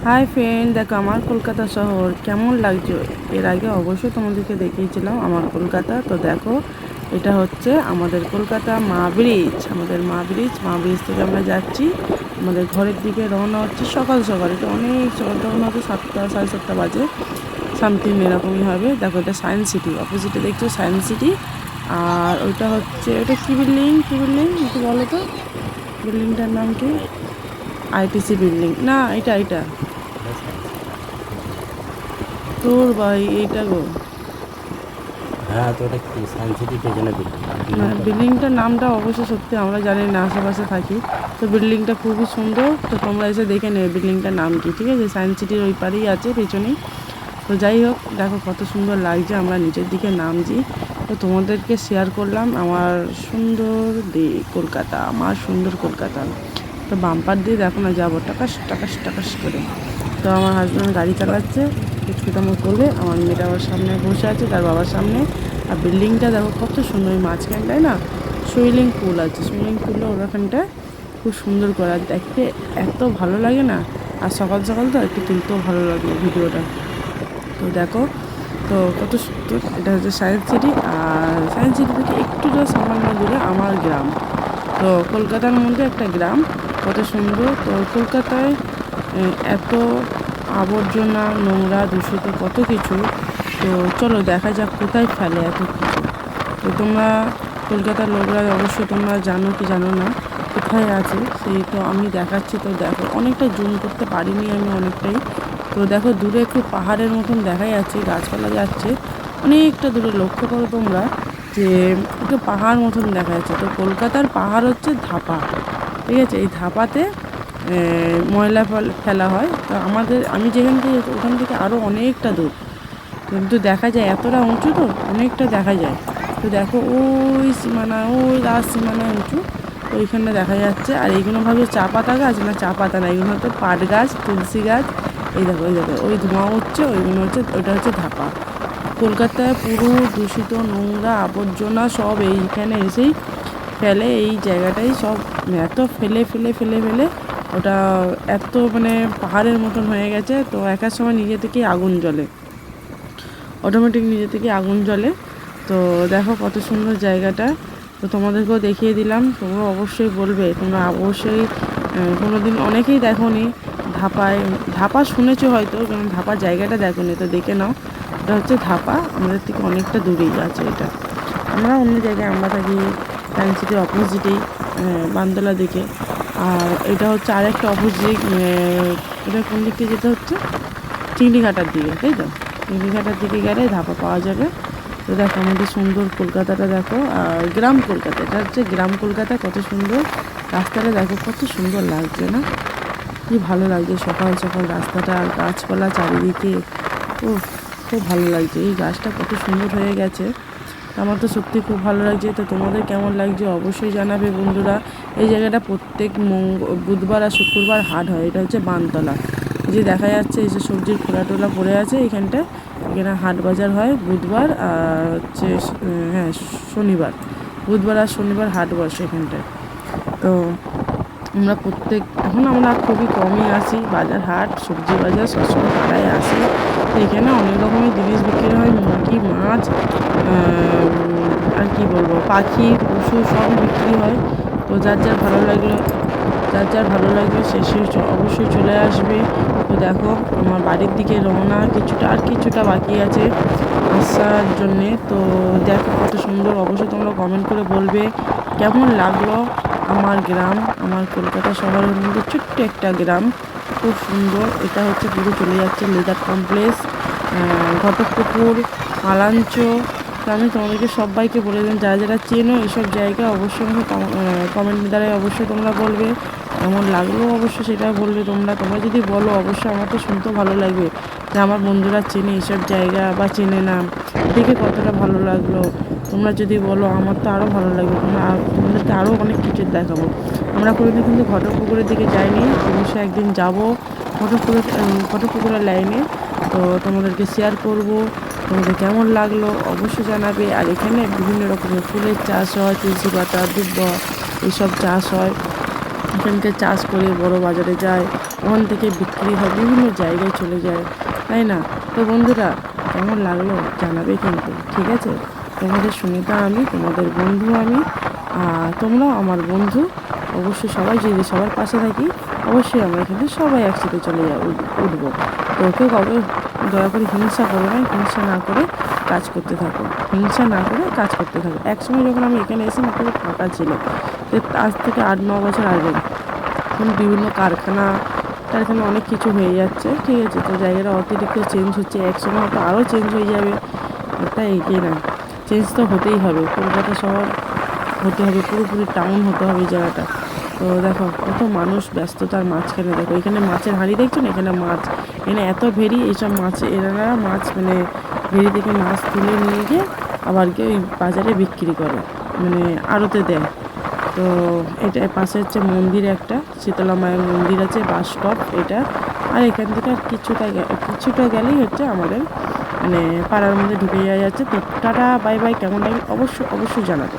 Hi friend, দেখো আমার কলকাতা শহর কেমন লাগছে। এর আগে অবশ্যই তোমাদেরকে দেখিয়েছিলাম আমার কলকাতা। তো দেখো, এটা হচ্ছে আমাদের কলকাতা মা ব্রিজ। মা ব্রিজ থেকে আমরা যাচ্ছি আমাদের ঘরের দিকে। রওনা হচ্ছে সকাল সকাল, এটা অনেক সকাল, তখন হয়তো 7টা 7:30 বাজে সামথিং এরকমই হবে। দেখো, এটা সায়েন্স সিটি, অপোজিটে দেখছো সায়েন্স সিটি। আর ওইটা হচ্ছে, ওটা কী বিল্ডিং একটু বলো তো, বিল্ডিংটার নাম কি? আইটিসি বিল্ডিং না, এটা তোর ভাই, এইটা গো। হ্যাঁ, তো ওটা কি সায়েন্স সিটির পেছনে বিল্ডিং? মানে বিল্ডিংটার নামটা অবশ্য সত্যি আমরা জানি না, আশেপাশে থাকি। তো বিল্ডিংটা খুবই সুন্দর, তো তোমরা এসে দেখে নেবে বিল্ডিংটার নাম কি, ঠিক আছে? সায়েন্স সিটির ওই পারেই আছে, পেছনেই। তো যাই হোক, দেখো কত সুন্দর লাগছে। আমরা নিচের দিকে নামছি, তো তোমাদেরকে শেয়ার করলাম আমার সুন্দর কলকাতা, আমার সুন্দর কলকাতা। তো বাম্পার দিয়ে দেখো না যাবো টাকাস টাকাস টাকাস করে। তো আমার হাজব্যান্ড গাড়ি চালাচ্ছে, কুচকুটামো করবে। আমার মেয়েটা আমার সামনে বসে আছে, তার বাবার সামনে। আর বিল্ডিংটা দেখো কত সুন্দর, ওই মাঝখানটায় না সুইমিং পুল আছে। সুইমিং পুলটা ওখানটায় খুব সুন্দর করা, দেখতে এত ভালো লাগে না। আর সকাল সকাল তো একটু তুলতেও ভালো লাগে ভিডিওটা। তো দেখো, তো কত সুন্দর। এটা হচ্ছে সায়েন্স সিটি, আর সায়েন্স সিটি থেকে একটু সামান্য দূরে আমার গ্রাম। তো কলকাতার মধ্যে একটা গ্রাম, কত সুন্দর। তো কলকাতায় এত আবর্জনা, নোংরা, দূষিত কত কিছু। তো চলো দেখা যাক কোথায় ফেলে এত কিছু। তো তোমরা কলকাতার লোকরা অবশ্যই তোমরা জানো কি জানো না কোথায় আছে, সেই তো আমি দেখাচ্ছি। তো দেখো, অনেকটা জুম করতে পারিনি আমি অনেকটাই। তো দেখো, দূরে একটু পাহাড়ের মতন দেখা যাচ্ছে, গাছপালা যাচ্ছে অনেকটা দূরে। লক্ষ্য করো তোমরা যে একটু পাহাড় মতন দেখা যাচ্ছে। তো কলকাতার পাহাড় হচ্ছে ধাপা, ঠিক আছে? এই ধাপাতে ময়লা ফেলা হয়। তো আমি যেখান থেকে, ওখান থেকে আরও অনেকটা দূর, কিন্তু দেখা যায় এতটা উঁচু, তো অনেকটা দেখা যায়। তো দেখো ওই সীমানা, ওই লাস্ট সীমানায় উঁচু, তো ওইখানে দেখা যাচ্ছে। আর এইগুলো ভাবে চা পাতা গাছ, না চা পাতা না, এইগুলো হচ্ছে পাট গাছ, তুলসী গাছ। এই দেখো ওই ধোঁয়া উঠছে, ওইগুলো হচ্ছে, ওইটা হচ্ছে ধাপা। কলকাতায় পুরো দূষিত, নোংরা, আবর্জনা সব এইখানে এসেই ফেলে। এই জায়গাটাই সব এত ফেলে ফেলে ফেলে ফেলে ওটা এত মানে পাহাড়ের মতন হয়ে গেছে। তো একার সময় নিজে থেকেই আগুন জ্বলে, অটোমেটিক নিজে থেকে আগুন জ্বলে। তো দেখো কত সুন্দর জায়গাটা। তো তোমাদেরকেও দেখিয়ে দিলাম, তোমরা অবশ্যই বলবে, তোমরা অবশ্যই কোনো দিন অনেকেই দেখোনি ধাপা শুনেছো হয়তো, কারণ ধাপা জায়গাটা দেখোনি, তো দেখে নাও। এটা হচ্ছে ধাপা, আমাদের থেকে অনেকটা দূরেই আছে এটা। আমরা অন্য জায়গায়, আমরা থাকি সায়েন্স সিটির অপোজিটেই, বান্দলা দিকে। আর এটা হচ্ছে আরেকটা অপোজিট, এটা কোন দিক থেকে যেতে হচ্ছে, চিংড়িঘাটার দিকে, তাই তো? চিংড়িঘাটার দিকে গেলে ধাপা পাওয়া যাবে। তো দেখো আমাদের সুন্দর কলকাতাটা দেখো, আর গ্রাম কলকাতা, এটা হচ্ছে গ্রাম কলকাতা। কত সুন্দর রাস্তাটা দেখো, কত সুন্দর লাগছে না? কি ভালো লাগছে সকাল সকাল রাস্তাটা, আর গাছপালা চারিদিকে। ও, খুব ভালো লাগছে। এই গাছটা কত সুন্দর হয়ে গেছে, আমার তো সত্যি খুব ভালো লাগছে। তো তোমাদের কেমন লাগছে অবশ্যই জানাবে বন্ধুরা। এই জায়গাটা প্রত্যেক বুধবার আর শুক্রবার হাট হয়। এটা হচ্ছে বানতলা, যে দেখা যাচ্ছে এই যে সবজির খোলা টোলা পড়ে আছে এইখানটায়। এখানে হাট বাজার হয় বুধবার আর হচ্ছে হ্যাঁ শনিবার, বুধবার আর শনিবার হাট বসে এখানটায়। তো আমরা এখন আমরা খুবই কমই আসি, বাজার হাট সবজি বাজার সবসময় পাড়ায় আসি। তো এখানে অনেক রকমের জিনিস বিক্রি হয়, মুরগি, মাছ, আর কি বলবো, পাখি, পশু সব বিক্রি হয়। তো যার যার ভালো লাগলো সে অবশ্যই চলে আসবে। তো দেখো আমার বাড়ির দিকে রওনা, কিছুটা বাকি আছে আসার জন্যে। তো দেখো কত সুন্দর, অবশ্যই তোমরা কমেন্ট করে বলবে কেমন লাগলো আমার গ্রাম, আমার কলকাতা শহরের মধ্যে ছোট্ট একটা গ্রাম, খুব সুন্দর। এটা হচ্ছে পুরো চলে যাচ্ছে লেদার কমপ্লেক্স, ঘটকপুকুর, মালাঞ্চ। তো আমি তোমাদেরকে সবাইকে বলে দিন, যারা যারা চেনো এইসব জায়গা, অবশ্যই আমাকে কমেন্ট দ্বারাই অবশ্যই তোমরা বলবে কেমন লাগলো, অবশ্যই সেটা বলবে তোমরা যদি বলো অবশ্যই আমার তো শুনতেও ভালো লাগবে যে আমার বন্ধুরা চেনে এইসব জায়গা বা চেনে না, দেখে কতটা ভালো লাগলো। তোমরা যদি বলো আমার তো আরও ভালো লাগবে, তোমাদেরকে আরও অনেক কিছু দেখাবো। আমরা কোনোদিন কিন্তু ঘটকপুকুরের দিকে যাইনি, অবশ্যই একদিন যাবো ঘটকপুকুরের লাইনে। তো তোমাদেরকে শেয়ার করব, তোমাদের কেমন লাগলো অবশ্যই জানাবে। আর এখানে বিভিন্ন রকমের ফুলের চাষ হয়, তুলসী পাতা, দুব্বা, এইসব চাষ হয়। এখানকে চাষ করে বড় বাজারে যায়, ওখান থেকে বিক্রি হয়, বিভিন্ন জায়গায় চলে যায়, তাই না? তো বন্ধুরা, কেমন লাগলো জানাবে কিন্তু, ঠিক আছে? তোমাদের সুনিতা আমি, তোমাদের বন্ধু আমি, আর তোমরাও আমার বন্ধু। অবশ্যই সবাই যদি সবার পাশে থাকি, অবশ্যই আমরা কিন্তু সবাই একসাথে চলে উঠবো। তো কেউ কাউকে দয়া করে হিংসা করো না, হিংসা না করে কাজ করতে থাকো, হিংসা না করে কাজ করতে থাকো। একসময় যখন আমি এখানে এসে না পুরো ফাঁকা ছিল, তো আজ থেকে 8-9 বছর আগে। এখন বিভিন্ন কারখানা অনেক কিছু হয়ে যাচ্ছে, ঠিক আছে? তো জায়গাটা অতিরিক্ত চেঞ্জ হচ্ছে, একসময় হয়তো আরও চেঞ্জ হয়ে যাবে, তাই কি না? চেঞ্জ তো হতেই হবে, কলকাতা শহর হতে হবে, পুরোপুরি টাউন হতে হবে এই জায়গাটা। তো দেখো কত মানুষ ব্যস্ততার মাঝখানে, দেখো এখানে মাছের হাঁড়ি দেখছো না, এখানে মাছ, এখানে এত ভেরি, এইসব মাছ এনারা মাছ মানে ভেরি থেকে মাছ তুলে নিয়ে গিয়ে আবার গিয়ে ওই বাজারে বিক্রি করে, মানে আড়তে দেয়। তো এটা পাশে হচ্ছে মন্দির, একটা শীতলা মায়ের মন্দির আছে, বাস স্টপ এটা। আর এখান থেকে আর কিছুটা গেলেই হচ্ছে আমাদের মানে পাড়ার মধ্যে ঢুকে যাওয়া যাচ্ছে। তো টাটা, বাই বাই, কেমন লাগবে অবশ্যই জানাবে।